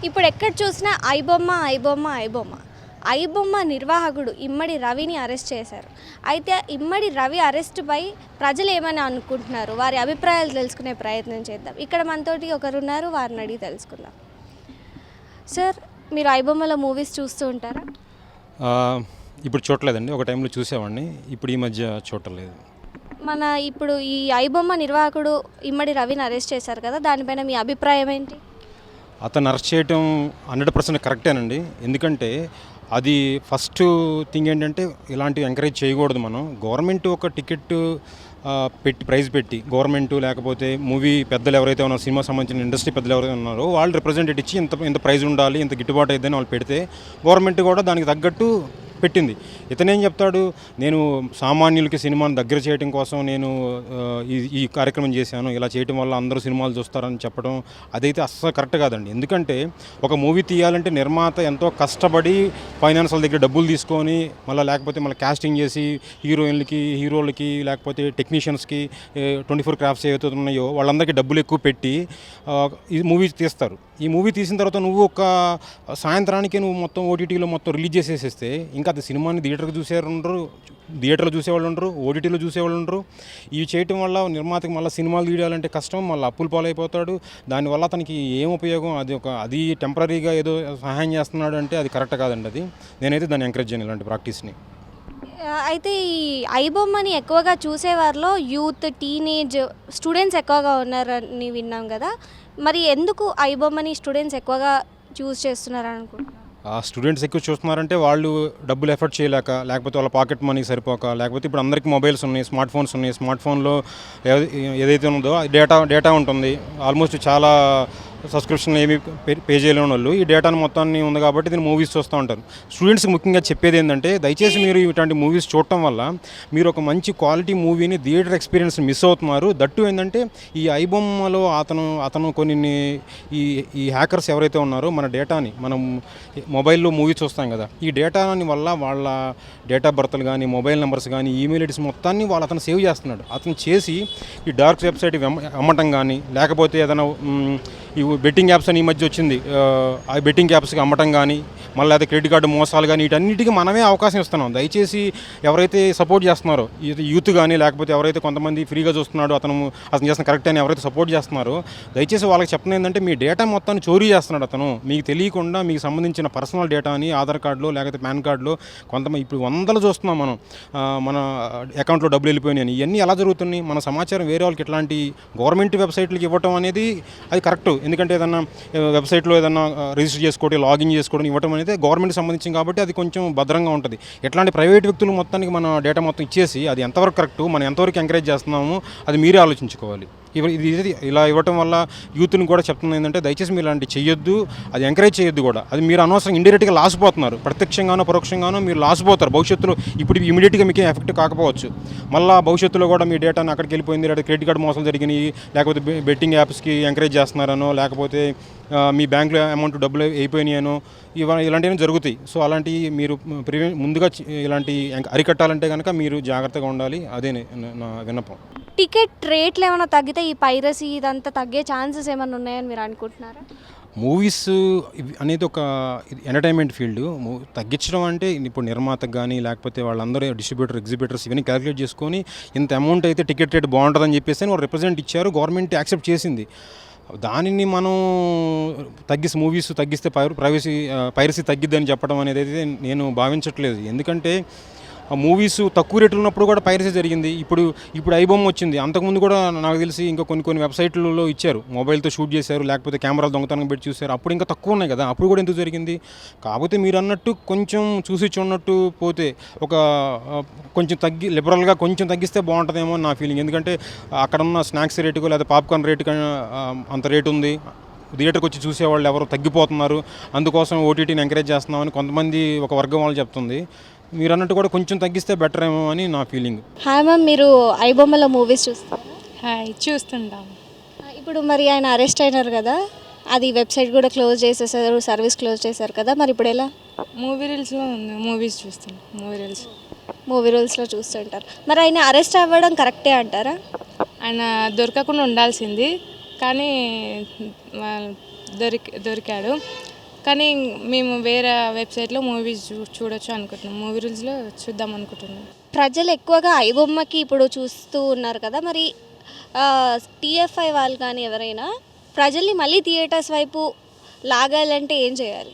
ఇప్పుడు ఎక్కడ చూసినా ఐబొమ్మ ఐబొమ్మ ఐబొమ్మ ఐబొమ్మ నిర్వాహకుడు ఇమ్మడి రవిని అరెస్ట్ చేశారు. అయితే ఇమ్మడి రవి అరెస్టుపై ప్రజలు ఏమని అనుకుంటున్నారు, వారి అభిప్రాయాలు తెలుసుకునే ప్రయత్నం చేద్దాం. ఇక్కడ మనతోటి ఒకరున్నారు, వారిని అడిగి తెలుసుకుందాం. సార్, మీరు ఐబొమ్మలో మూవీస్ చూస్తూ ఉంటారా? ఇప్పుడు చూడలేదండి. ఒక టైంలో చూసేవాడిని, ఇప్పుడు ఈ మధ్య చూడలేదు. ఇప్పుడు ఈ ఐబొమ్మ నిర్వాహకుడు ఇమ్మడి రవిని అరెస్ట్ చేశారు కదా, దానిపైన మీ అభిప్రాయం ఏంటి? అతను అరెస్ట్ చేయడం 100% కరెక్టేనండి. ఎందుకంటే అది ఫస్ట్ థింగ్ ఏంటంటే ఇలాంటివి ఎంకరేజ్ చేయకూడదు. మనం గవర్నమెంట్ ఒక టికెట్ ప్రైజ్ పెట్టి గవర్నమెంటు లేకపోతే మూవీ పెద్దలు ఎవరైతే ఉన్నారో, సినిమా సంబంధించిన ఇండస్ట్రీ పెద్దలు ఎవరైతే ఉన్నారో వాళ్ళు రిప్రజెంటేటివ్ ఇచ్చి ఇంత ప్రైజ్ ఉండాలి, ఇంత గిట్టుబాటు అయిద్దని వాళ్ళు పెడితే గవర్నమెంట్ కూడా దానికి తగ్గట్టు పెట్టింది. ఇతనేం చెప్తాడు, నేను సామాన్యులకి సినిమాను దగ్గర చేయడం కోసం నేను ఈ కార్యక్రమం చేశాను, ఇలా చేయడం వల్ల అందరూ సినిమాలు చూస్తారని చెప్పడం అదైతే అస్సలు కరెక్ట్ కాదండి. ఎందుకంటే ఒక మూవీ తీయాలంటే నిర్మాత ఎంతో కష్టపడి ఫైనాన్షియల్ దగ్గర డబ్బులు తీసుకొని లేకపోతే కాస్టింగ్ చేసి హీరోలకి లేకపోతే టెక్నీషియన్స్కి 24 క్రాఫ్ట్స్ ఏవైతే ఉన్నాయో వాళ్ళందరికీ డబ్బులు ఎక్కువ పెట్టి ఈ మూవీ తీస్తారు. ఈ మూవీ తీసిన తర్వాత నువ్వు ఒక సాయంత్రానికి నువ్వు మొత్తం ఓటీటీలో మొత్తం రిలీజ్ చేసేసేస్తే ఇంకా అది సినిమాని థియేటర్లో చూసేవాళ్ళు ఉండరు, ఓటీటీలో చూసేవాళ్ళు ఉండరు. ఇవి చేయటం వల్ల నిర్మాతకి మళ్ళీ సినిమాలు తీయాలంటే కష్టం, మళ్ళీ అప్పులు పాలైపోతాడు. దానివల్ల అతనికి ఏం ఉపయోగం? అది టెంపరీగా ఏదో సహాయం చేస్తున్నాడు అంటే అది కరెక్ట్ కాదండి. నేనైతే దాన్ని ఎంకరేజ్ చేయను, ఇలాంటి ప్రాక్టీస్ని. అయితే ఈ ఐబొమ్మని ఎక్కువగా చూసేవారిలో యూత్, టీనేజ్ స్టూడెంట్స్ ఎక్కువగా ఉన్నారని విన్నాం కదా, మరి ఎందుకు ఐబొమ్మని స్టూడెంట్స్ ఎక్కువగా చూస్ చేస్తున్నారు అనుకుంటున్నారు? స్టూడెంట్స్ ఎక్కువ చూస్తున్నారంటే వాళ్ళు డబ్బులు ఎఫర్ట్ చేయలేక, లేకపోతే వాళ్ళ పాకెట్ మనీ సరిపోక, లేకపోతే ఇప్పుడు అందరికీ మొబైల్స్ ఉన్నాయి, స్మార్ట్ ఫోన్లో ఏదైతే ఉందో డేటా ఉంటుంది. ఆల్మోస్ట్ చాలా సబ్స్క్రిప్షన్ ఏమి పే చేయలేని వాళ్ళు ఈ డేటాను మొత్తాన్ని ఉంది కాబట్టి దీన్ని మూవీస్ చూస్తూ ఉంటారు. స్టూడెంట్స్కి ముఖ్యంగా చెప్పేది ఏంటంటే, దయచేసి మీరు ఇటువంటి మూవీస్ చూడటం వల్ల మీరు ఒక మంచి క్వాలిటీ మూవీని థియేటర్ ఎక్స్పీరియన్స్ మిస్ అవుతున్నారు. దట్టు ఏంటంటే ఈ ఐబొమ్మలో అతను కొన్ని ఈ హ్యాకర్స్ ఎవరైతే ఉన్నారో మన డేటాని, మనం మొబైల్లో మూవీ చూస్తాం కదా, ఈ డేటాని వల్ల వాళ్ళ డేట్ ఆఫ్ బర్త్లు కానీ, మొబైల్ నెంబర్స్ కానీ, ఈమెయిల్ ఐడీస్ మొత్తాన్ని అతను సేవ్ చేస్తున్నాడు. అతను చేసి ఈ డార్క్ వెబ్సైట్ అమ్మటం కానీ, లేకపోతే ఏదైనా ఈ బెట్టింగ్ యాప్స్ అని ఈ మధ్య వచ్చింది, ఆ బెట్టింగ్ యాప్స్కి అమ్మటం కానీ, మళ్ళీ అదే క్రెడిట్ కార్డు మోసాలు కానీ, వీటన్నిటికీ మనమే అవకాశం ఇస్తున్నాం. దయచేసి ఎవరైతే సపోర్ట్ చేస్తున్నారో, యూత్ కానీ లేకపోతే ఎవరైతే కొంతమంది ఫ్రీగా చూస్తున్నాడో అతను చేస్తున్న కరెక్ట్ అని ఎవరైతే సపోర్ట్ చేస్తున్నారో, దయచేసి వాళ్ళకి చెప్పడం ఏంటంటే, మీ డేటా మొత్తాన్ని చోరీ చేస్తున్నాడు అతను. మీకు తెలియకుండా మీకు సంబంధించిన పర్సనల్ డేటాని ఆధార్ కార్డులో లేకపోతే పాన్ కార్డులో కొంతమంది ఇప్పుడు వందలు చూస్తున్నాం మనం, మన అకౌంట్లో డబ్బులు వెళ్ళిపోయినాయి. ఇవన్నీ ఎలా జరుగుతున్నాయి? మన సమాచారం వేరే వాళ్ళకి ఇట్లాంటి గవర్నమెంట్ వెబ్సైట్లకి ఇవ్వటం అనేది అది కరెక్ట్. ఎందుకంటే ఏదన్నా వెబ్సైట్లో ఏదన్నా రిజిస్టర్ చేసుకోవడం, లాగిన్ చేసుకోవడం, ఇవ్వడం అనేది గవర్నమెంట్కి సంబంధించింది కాబట్టి అది కొంచెం భద్రంగా ఉంటుంది. ఎట్లాంటి ప్రైవేట్ వ్యక్తులు మొత్తానికి మన డేటా మొత్తం ఇచ్చేసి అది ఎంతవరకు కరెక్ట్, మనం ఎంతవరకు ఎంకరేజ్ చేస్తున్నాము అది మీరే ఆలోచించుకోవాలి. ఇది ఇలా ఇవ్వటం వల్ల యూత్ని కూడా చెప్తుంది ఏంటంటే, దయచేసి మీరు ఇలాంటి చేయొద్దు, అది ఎంకరేజ్ చేయొద్దు కూడా. అది మీరు అనవసరం ఇండైరెక్ట్గా లాసిపోతున్నారు, ప్రత్యక్షంగానో పరోక్షంగానో మీరు లాసిపోతారు భవిష్యత్తులో. ఇప్పుడు ఇమీడియట్గా మీకు ఎఫెక్ట్ కాకపోవచ్చు, మళ్ళీ భవిష్యత్తులో కూడా మీ డేటాను అక్కడికి వెళ్ళిపోయింది, లేదా క్రెడిట్ కార్డు మోసాలు జరిగినాయి, లేకపోతే బెట్టింగ్ యాప్స్కి ఎంకరేజ్ చేస్తున్నారనో, లేకపోతే మీ బ్యాంకులో అమౌంట్ డబ్బులు అయిపోయినాయనో ఇలాంటివి జరుగుతాయి. సో అలాంటివి మీరు ముందుగా ఇలాంటి అరికట్టాలంటే కనుక మీరు జాగ్రత్తగా ఉండాలి. అదే నా విన్నపం. టికెట్ రేట్లు ఏమైనా తగ్గితే ఈ పైరసీ ఇదంతా తగ్గే ఛాన్సెస్ ఏమైనా ఉన్నాయని మీరు అనుకుంటున్నారా? మూవీస్ అనేది ఒక ఎంటర్టైన్మెంట్ ఫీల్డ్. తగ్గించడం అంటే ఇప్పుడు నిర్మాతకు కానీ లేకపోతే వాళ్ళందరూ ఎగ్జిబిటర్స్ ఇవన్నీ క్యాలిక్యులేట్ చేసుకొని ఇంత అమౌంట్ అయితే టికెట్ రేట్ బాగుంటుందని చెప్పేసి వాళ్ళు రిప్రజెంట్ ఇచ్చారు, గవర్నమెంట్ యాక్సెప్ట్ చేసింది. దానిని మనం మూవీస్ తగ్గిస్తే పైరసీ తగ్గిద్దని చెప్పడం అనేది అయితే నేను భావించట్లేదు. ఎందుకంటే ఆ మూవీస్ తక్కువ రేట్లు ఉన్నప్పుడు కూడా పైరసీ జరిగింది. ఇప్పుడు ఐబొమ్మ వచ్చింది, అంతకుముందు కూడా నాకు తెలిసి ఇంకా కొన్ని వెబ్సైట్లలో ఇచ్చారు, మొబైల్తో షూట్ చేశారు, లేకపోతే కెమెరాలు దొంగతనం పెట్టి చూశారు. అప్పుడు ఇంకా తక్కువ ఉన్నాయి కదా, అప్పుడు కూడా ఎందుకు జరిగింది? కాకపోతే మీరు అన్నట్టు కొంచెం చూసి చూడనట్టు పోతే కొంచెం లిబరల్గా కొంచెం తగ్గిస్తే బాగుంటుందేమో నా ఫీలింగ్. ఎందుకంటే అక్కడ ఉన్న స్నాక్స్ రేటుకు లేదా పాప్కార్న్ రేటు అంత రేటు ఉంది, థియేటర్కి వచ్చి చూసేవాళ్ళు ఎవరు తగ్గిపోతున్నారు, అందుకోసం ఓటీటీని ఎంకరేజ్ చేస్తున్నామని కొంతమంది ఒక వర్గం వాళ్ళు చెప్తుంది. మీరు అన్నట్టు కూడా కొంచెం తగ్గిస్తే బెటర్ ఏమో అని నా ఫీలింగ్. హాయ్ మ్యామ్, మీరు ఐబొమ్మలో మూవీస్ చూస్తారా? హాయ్, చూస్తుంటాం. ఇప్పుడు మరి ఆయన అరెస్ట్ అయినారు కదా, అది వెబ్సైట్ కూడా క్లోజ్ చేసేసారు, సర్వీస్ క్లోజ్ చేశారు కదా, మరి ఇప్పుడు ఎలా? మూవీ రీల్స్లో ఉంది, మూవీస్ చూస్తాం. మూవీ రూల్స్లో చూస్తుంటారు. మరి ఆయన అరెస్ట్ అవ్వడం కరెక్టే అంటారా? ఆయన దొరకకుండా ఉండాల్సింది, కానీ దొరికాడు. కానీ మేము వేరే వెబ్సైట్లో మూవీస్ చూడొచ్చు అనుకుంటున్నాం. మూవీ రూల్స్లో చూద్దాం అనుకుంటున్నాం. ప్రజలు ఎక్కువగా ఐబొమ్మకి ఇప్పుడు చూస్తూ ఉన్నారు కదా, మరి టీఎఫ్ఐ వాళ్ళు కానీ ఎవరైనా ప్రజల్ని మళ్ళీ థియేటర్స్ వైపు లాగాలంటే ఏం చేయాలి?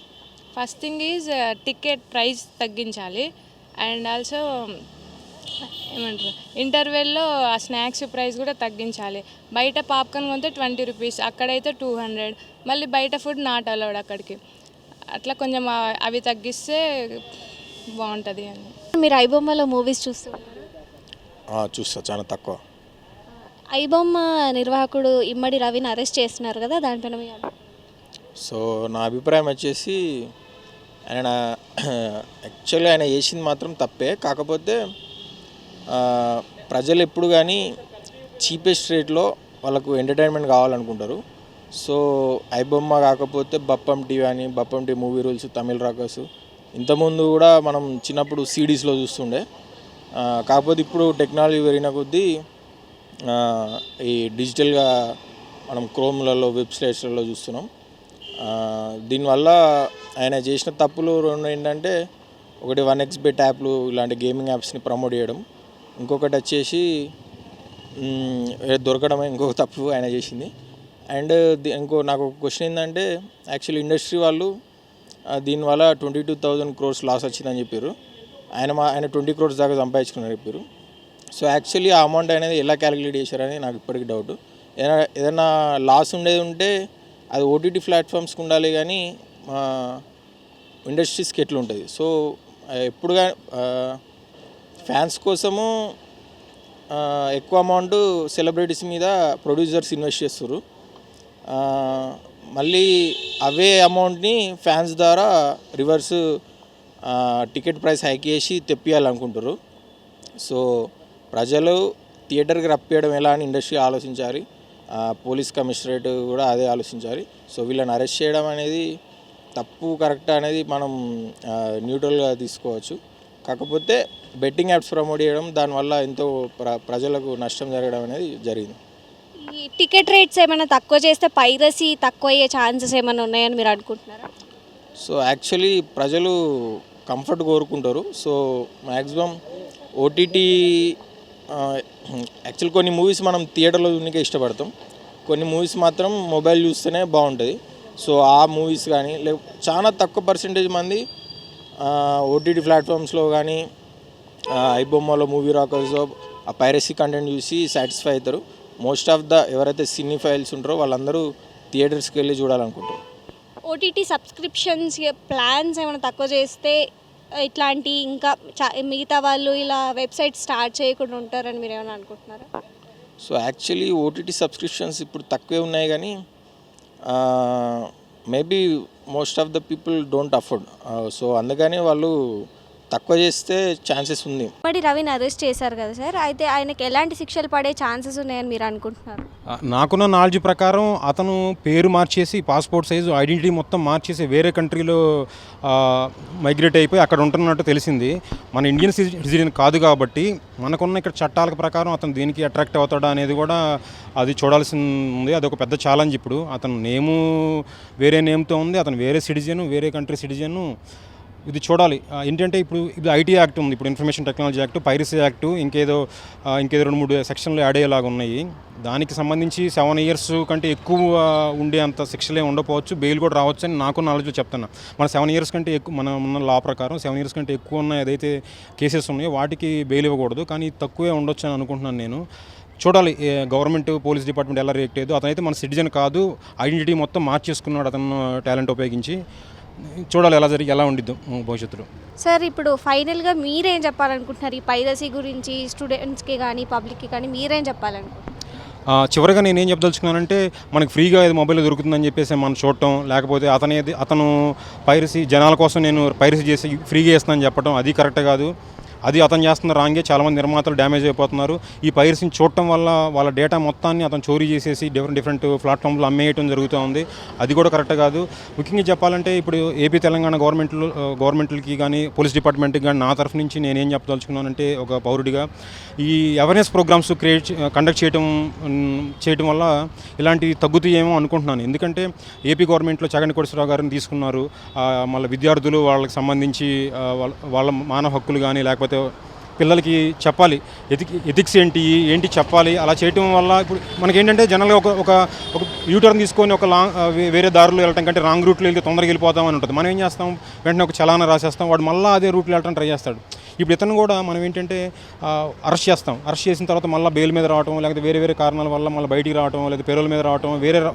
First thing is ticket price తగ్గించాలి. అండ్ ఆల్సో ఏమంటారు, ఇంటర్వెల్లో ఆ స్నాక్స్ ప్రైస్ కూడా తగ్గించాలి. బయట పాప్కార్న్ కొంటే 20 రూపీస్, అక్కడైతే 200. మళ్ళీ బయట ఫుడ్ నాట్ అలౌడ్ అక్కడికి. అట్లా కొంచెం అవి తగ్గిస్తే బాగుంటుంది అని. మీరు ఐబొమ్మలో మూవీస్ చూస్తున్నారు? చూస్తా, చాలా తక్కువ. ఐబొమ్మ నిర్వాహకుడు ఇమ్మడి రవిని అరెస్ట్ చేస్తున్నారు కదా, దానిపైన మీ అభిప్రాయం? సో నా అభిప్రాయం వచ్చేసి ఆయన యాక్చువల్లీ ఆయన చేసింది మాత్రం తప్పే. కాకపోతే ప్రజలు ఎప్పుడు కానీ చీపెస్ట్ రేట్లో వాళ్ళకు ఎంటర్టైన్మెంట్ కావాలనుకుంటారు. సో ఐబొమ్మ కాకపోతే బప్పం టీవీ అని, బప్పం టీవీ మూవీ రూల్స్, తమిళ రాకర్స్ ఇంతకుముందు కూడా మనం చిన్నప్పుడు సిడీస్లో చూస్తుండే. కాకపోతే ఇప్పుడు టెక్నాలజీ పెరిగిన కొద్దీ ఈ డిజిటల్గా మనం క్రోమ్లలో వెబ్సైట్స్లలో చూస్తున్నాం. దీనివల్ల ఆయన చేసిన తప్పులు రెండు ఏంటంటే, ఒకటి 1xBet యాప్లు ఇలాంటి గేమింగ్ యాప్స్ని ప్రమోట్ చేయడం, ఇంకొకటి వచ్చేసి దొరకడమే ఇంకొక తప్పు ఆయన చేసింది. అండ్ నాకు ఒక క్వశ్చన్ ఏంటంటే, యాక్చువల్లీ ఇండస్ట్రీ వాళ్ళు దీనివల్ల 22,000 crores లాస్ వచ్చిందని చెప్పారు. ఆయన 20 crores దాకా సంపాదించుకున్నారు చెప్పారు. సో యాక్చువల్లీ ఆ అమౌంట్ అనేది ఎలా క్యాలిక్యులేట్ చేశారని నాకు ఇప్పటికీ డౌట్. ఏదైనా లాస్ ఉండేది ఉంటే అది ఓటీటీ ప్లాట్ఫామ్స్కి ఉండాలి, కానీ ఇండస్ట్రీస్కి ఎట్లుంటుంది. సో ఎప్పుడుగా ఫ్యాన్స్ కోసము ఎక్కువ అమౌంట్ సెలబ్రిటీస్ మీద ప్రొడ్యూసర్స్ ఇన్వెస్ట్ చేస్తారు. మళ్ళీ అవే అమౌంట్ని ఫ్యాన్స్ ద్వారా రివర్స్ టికెట్ ప్రైస్ హైక్ చేసి తెప్పియాలనుకుంటారు. సో ప్రజలు థియేటర్కి రప్పియడం ఎలా అని ఇండస్ట్రీ ఆలోచించాలి. పోలీస్ కమిషనరేట్ కూడా అదే ఆలోచించాలి. సో వీళ్ళని అరెస్ట్ చేయడం అనేది తప్పు కరెక్ట్ అనేది మనం న్యూట్రల్గా తీసుకోవచ్చు. కాకపోతే బెట్టింగ్ యాప్స్ ప్రమోట్ చేయడం, దానివల్ల ఎంతో ప్రజలకు నష్టం జరగడం అనేది జరిగింది. ఈ టికెట్ రేట్స్ ఏమైనా తక్కువ చేస్తే పైరసీ తక్కువ అయ్యే ఛాన్సెస్ ఏమైనా ఉన్నాయని మీరు అనుకుంటున్నారా? సో యాక్చువల్లీ ప్రజలు కంఫర్ట్ కోరుకుంటారు. సో మ్యాక్సిమం ఓటీటీ యాక్చువల్ కొన్ని మూవీస్ మనం థియేటర్లో చూడడానికే ఇష్టపడతాం, కొన్ని మూవీస్ మాత్రం మొబైల్ చూస్తేనే బాగుంటుంది. సో ఆ మూవీస్ కానీ చాలా తక్కువ పర్సెంటేజ్ మంది ఓటీటీ ప్లాట్ఫామ్స్లో కానీ ఐబొమ్మలో, మూవీ రాకర్స్లో ఆ పైరసీ కంటెంట్ చూసి సాటిస్ఫై అవుతారు. మోస్ట్ ఆఫ్ ద ఎవరైతే సినీ ఫైల్స్ ఉంటారో వాళ్ళందరూ థియేటర్స్కి వెళ్ళి చూడాలనుకుంటారు. ఓటీటీ సబ్స్క్రిప్షన్స్ ప్లాన్స్ ఏమైనా తక్కువ చేస్తే ఇట్లాంటి ఇంకా మిగతా వాళ్ళు ఇలా వెబ్సైట్ స్టార్ట్ చేయకుండా ఉంటారని మీరు ఏమైనా అనుకుంటున్నారా? సో యాక్చువల్లీ ఓటీటీ సబ్స్క్రిప్షన్స్ ఇప్పుడు తక్కువే ఉన్నాయి, కానీ maybe most of the people don't afford. So అందుకని వాళ్ళు తక్కువ చేస్తే ఛాన్సెస్ ఉంది. మరి రవిని అరెస్ట్ చేశారు కదా సార్, అయితే ఆయనకి ఎలాంటి శిక్షలు పడే ఛాన్సెస్ ఉన్నాయని మీరు అనుకుంటున్నారు? నాకున్న నాలెడ్జ్ ప్రకారం అతను పేరు మార్చేసి, పాస్పోర్ట్ సైజు, ఐడెంటిటీ మొత్తం మార్చేసి వేరే కంట్రీలో మైగ్రేట్ అయిపోయి అక్కడ ఉంటున్నట్టు తెలిసింది. మన ఇండియన్ సిటిజన్ కాదు కాబట్టి మనకున్న ఇక్కడ చట్టాల ప్రకారం అతను దేనికి అట్రాక్ట్ అవుతాడా అనేది కూడా అది చూడాల్సి ఉంది. అది ఒక పెద్ద ఛాలెంజ్. ఇప్పుడు అతను నేము వేరే నేమ్తో ఉంది, అతను వేరే సిటిజను, వేరే కంట్రీ సిటిజను. ఇది చూడాలి. ఏంటంటే ఇప్పుడు ఐటీ యాక్ట్ ఉంది, ఇప్పుడు information technology act, piracy act, ఇంకేదో 2-3 సెక్షన్లు యాడ్ అయ్యేలాగా ఉన్నాయి. దానికి సంబంధించి 7 years కంటే ఎక్కువ ఉండే అంత శిక్షలే ఉండకపోవచ్చు, బెయిల్ కూడా రావచ్చు అని నాకు నాలెడ్జ్ చెప్తున్నా. మన 7 years కంటే ఎక్కువ, మన ఉన్న లా ప్రకారం 7 years కంటే ఎక్కువ ఉన్న ఏదైతే కేసెస్ ఉన్నాయో వాటికి బెయిల్ ఇవ్వకూడదు, కానీ తక్కువే ఉండొచ్చు అని అనుకుంటున్నాను నేను. చూడాలి గవర్నమెంట్, పోలీస్ డిపార్ట్మెంట్ ఎలా రియాక్ట్ అయ్యేదో. అతనైతే మన సిటిజన్ కాదు, ఐడెంటిటీ మొత్తం మార్చేసుకున్నాడు అతను టాలెంట్ ఉపయోగించి. చూడాలి ఎలా ఉండిద్దో భవిష్యత్తులో. సార్ ఇప్పుడు ఫైనల్గా మీరేం చెప్పాలనుకుంటున్నారు ఈ పైరసీ గురించి? స్టూడెంట్స్కి కానీ పబ్లిక్కి కానీ మీరేం చెప్పాలనుకుంటున్నారు? చివరిగా నేనేం చెప్పదలుచుకున్నానంటే, మనకు ఫ్రీగా ఇది మొబైల్లో దొరుకుతుందని చెప్పేసి మనం చూడటం, లేకపోతే అతను పైరసీ జనాల కోసం నేను పైరసీ చేసి ఫ్రీగా చేస్తానని చెప్పడం అది కరెక్ట్ కాదు. అది అతను చేస్తున్న రాంగే చాలామంది నిర్మాతలు డ్యామేజ్ అయిపోతున్నారు. ఈ పైరసీని చూడటం వల్ల వాళ్ళ డేటా మొత్తాన్ని అతను చోరీ చేసేసి డిఫరెంట్ ప్లాట్ఫామ్లో అమ్మేయటం జరుగుతూ ఉంది. అది కూడా కరెక్ట్ కాదు. ముఖ్యంగా చెప్పాలంటే ఇప్పుడు ఏపీ తెలంగాణ గవర్నమెంట్లకి కానీ పోలీస్ డిపార్ట్మెంట్కి కానీ నా తరఫు నుంచి నేనేం చెప్పదలుచుకున్నానంటే ఒక పౌరుడిగా ఈ అవేర్నెస్ ప్రోగ్రామ్స్ కండక్ట్ చేయటం వల్ల ఇలాంటివి తగ్గుతాయేమో అనుకుంటున్నాను. ఎందుకంటే ఏపీ గవర్నమెంట్లో చగంటి కోటేశ్వరరావు గారిని తీసుకున్నారు. మళ్ళీ విద్యార్థులు వాళ్ళకి సంబంధించి వాళ్ళ మానవ హక్కులు కానీ లేకపోతే పిల్లలకి చెప్పాలి ఎథిక్స్ ఏంటి చెప్పాలి. అలా చేయటం వల్ల ఇప్పుడు మనకేంటంటే జనరల్గా ఒక యూటర్న్ తీసుకొని వేరే దారిలో వెళ్ళటం కంటే రాంగ్ రూట్లో వెళ్ళి తొందరగా వెళ్ళిపోతామని ఉంటుంది. మనం ఏం చేస్తాం, వెంటనే ఒక చలానా రాసేస్తాం, వాడు మళ్ళీ అదే రూట్లో వెళ్ళటం ట్రై చేస్తాడు. ఇప్పుడు ఇతను కూడా మనం ఏంటంటే అరెస్ట్ చేసిన తర్వాత మళ్ళీ బెయిల్ మీద రావటం, లేకపోతే వేరే కారణాల వల్ల మళ్ళీ బయటికి రావటం, లేదా పేరోల మీద రావటం,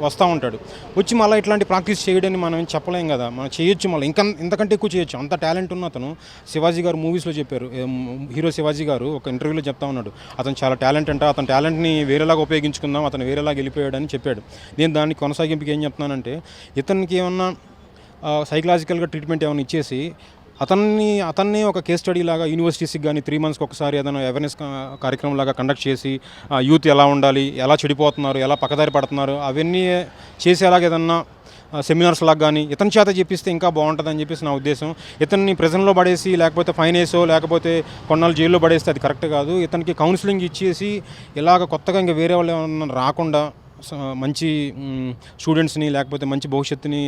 వస్తూ ఉంటాడు. వచ్చి మళ్ళీ ఇట్లాంటి ప్రాక్టీస్ చేయడాన్ని మనం చెప్పలేం కదా. మనం చేయొచ్చు, మళ్ళీ ఇంతకంటే ఎక్కువ చేయొచ్చు. అంత టాలెంట్ ఉన్న అతను. శివాజీ గారు మూవీస్లో చెప్పారు, హీరో శివాజీ గారు ఒక ఇంటర్వ్యూలో చెప్తా ఉన్నాడు, అతను చాలా టాలెంట్ అంట, అతని టాలెంట్ని వేరేలాగా ఉపయోగించుకుందాం, అతను వేరేలాగా వెళ్ళిపోయాడని చెప్పాడు. నేను దాన్ని కొనసాగింపుకి ఏం చెప్తున్నానంటే, ఇతనికి ఏమన్నా సైకలాజికల్గా ట్రీట్మెంట్ ఏమైనా ఇచ్చేసి అతన్ని ఒక కేస్ స్టడీ లాగా యూనివర్సిటీస్కి కానీ 3 monthsకి ఒకసారి ఏదైనా అవేర్నెస్ కార్యక్రమం లాగా కండక్ట్ చేసి యూత్ ఎలా ఉండాలి, ఎలా చెడిపోతున్నారు, ఎలా పక్కదారి పడుతున్నారు, అవన్నీ చేసేలాగా ఏదన్నా సెమినార్స్ లాగా కానీ ఇతని చేత చెప్పిస్తే ఇంకా బాగుంటుందని చెప్పేసి నా ఉద్దేశం. ఇతన్ని ప్రెజెంట్లో పడేసి లేకపోతే ఫైన్ వేసో లేకపోతే కొన్నాళ్ళు జైల్లో పడేస్తే అది కరెక్ట్ కాదు. ఇతనికి కౌన్సిలింగ్ ఇచ్చేసి ఇలాగ కొత్తగా ఇంకా వేరే వాళ్ళు ఏమన్నా రాకుండా మంచి స్టూడెంట్స్ని లేకపోతే మంచి భవిష్యత్తుని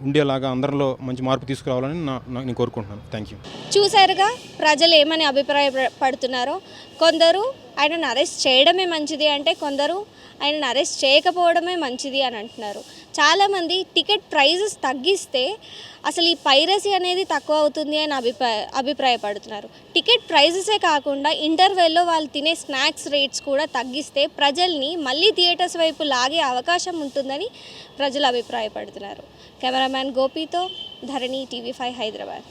ఉండేలాగా అందరిలో మంచి మార్పు తీసుకురావాలని నేను కోరుకుంటున్నాను. Thank you. చూసారుగా ప్రజలు ఏమని అభిప్రాయపడుతున్నారో. కొందరు ఆయనను అరెస్ట్ చేయడమే మంచిది అంటే, కొందరు ఆయనను అరెస్ట్ చేయకపోవడమే మంచిది అని అంటున్నారు. చాలామంది టికెట్ ప్రైజెస్ తగ్గిస్తే అసలు ఈ పైరసీ అనేది తక్కువ అవుతుంది అని అభిప్రాయపడుతున్నారు. టికెట్ ప్రైజెసే కాకుండా ఇంటర్వెల్లో వాళ్ళు తినే స్నాక్స్ రేట్స్ కూడా తగ్గిస్తే ప్రజల్ని మళ్ళీ థియేటర్స్ వైపు లాగే అవకాశం ఉంటుందని ప్రజలు అభిప్రాయపడుతున్నారు. కెమెరామ్యాన్ గోపితో ధరణి, TV5 హైదరాబాద్.